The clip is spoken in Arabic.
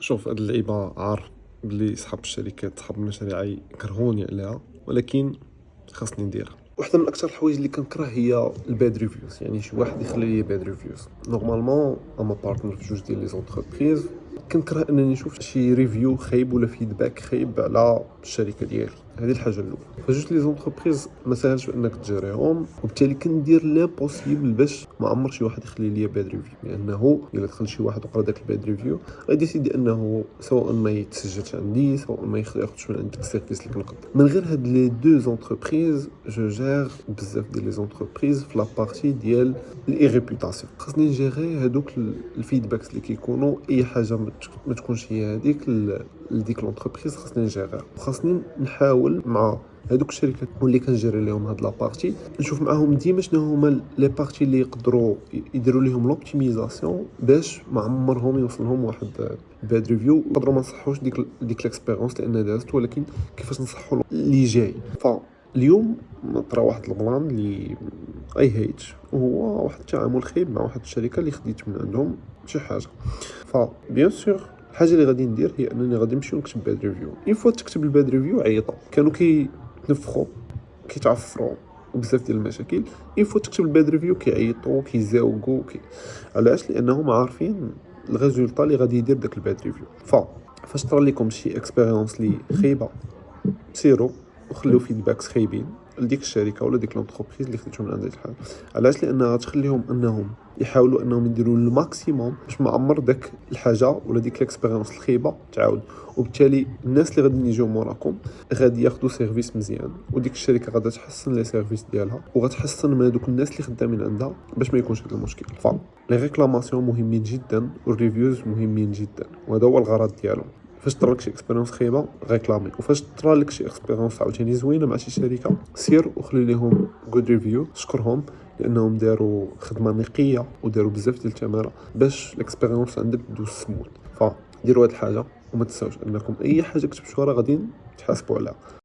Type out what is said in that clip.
شوف، هاد اللعيبه عارف بلي صحاب الشركات صحاب المشاريع يكرهوني عليها، ولكن خاصني نديرها. واحده من اكثر الحوايج اللي كنكره هي الباد ريفيوز، يعني شي واحد يخلي لي باد ريفيوز. نورمالمون اما بارتنر في جوج ديال لي زونتربريز، كنكره انني نشوف شي ريفيو خايب ولا فيدباك خايب على الشركه ديالي. هذه الحاجه الاولى. فجوج لي زونتربريز ما ساهلش انك تجريهم، وبالتالي كندير لامبوسيبل باش ما عمر شي واحد يخلي لي باد ريفيو، لانه الا دخل شي واحد وقرا داك الباد ريفيو غادي يدير انه سواء ما يتسجلش عندي، سواء ما ياخذش من عندك السيرفيس اللي كنقدم. من غير هاد لي دو زونتربريز جو جير بزاف ديال لي زونتربريز في لابارتي ديال لي ريبوتاسيون. خاصني نجيري هادوك الفيدباكس اللي كيكونوا اي حاجه ما تكونش هي هذيك لديك لونتربريز، خاصني نجيرها. وخاصني نحاول مع هذوك الشركات اللي كنجيري لهم هاد لابارتي نشوف معاهم ديما شنو هما لي بارتي اللي يقدروا يديروا لهم لوبتيميزاسيون باش ما عمرهم يوصلهم واحد باد ريفيو. نقدروا ما نصحوش ديك ليكسبيريونس لان دازت، ولكن كيفاش نصحوا اللي جاي. فاليوم طرا واحد البلان اللي اي هيت، وهو واحد التعامل خايب مع واحد الشركه اللي خديت من عندهم شي حاجه. فبيان سور الحاجه اللي غادي ندير هي انني غادي نمشي ونكتب باد ريفيو. فوا تكتب الباد ريفيو عيطوا كانوا كيتنفخوا كيتعفروا وبزاف ديال المشاكل. فوا تكتب الباد ريفيو كيعيطوا كيزاوقوا علاش؟ لانهم عارفين الريزولطا اللي غادي يدير داك الباد ريفيو. فاش طرا لكم شي اكسبيريونس لي خايبه، سيروا وخليو فيدباكس خايبين لديك الشركه ولا ديك لونتربريز اللي خديتهم من عندها الحال. علاش؟ لانها غتخليهم انهم يحاولوا انهم يديروا الماكسيموم باش ما عمر داك الحاجه ولا ديك الاكسبيريونس الخايبه تعاود. وبالتالي الناس اللي غادي يجيو موراكم غادي ياخذوا سيرفيس مزيان، وديك الشركه غادي تحسن لي سيرفيس ديالها وغتحسن من هذوك الناس اللي خدامين عندها باش ما يكونش هذا المشكل. لي ريكلاماسيون مهمين جدا والريفيوز مهمين جدا، وهذا هو الغرض ديالهم. فاش طرا لك شي اكسبيريونس خايبه ريكلامي، وفاش طرا لك شي اكسبيريونس عاوتاني زوينه مع شي شركه سير وخلي لهم جود ريفيو، شكرهم لانهم داروا خدمه نقيه وداروا بزاف ديال التماره باش الاكسبيريونس عندك دوز سموت. فديروا هاد الحاجه وما تنساوش انكم اي حاجه كتمشوا راه غادي تحاسبوا عليها.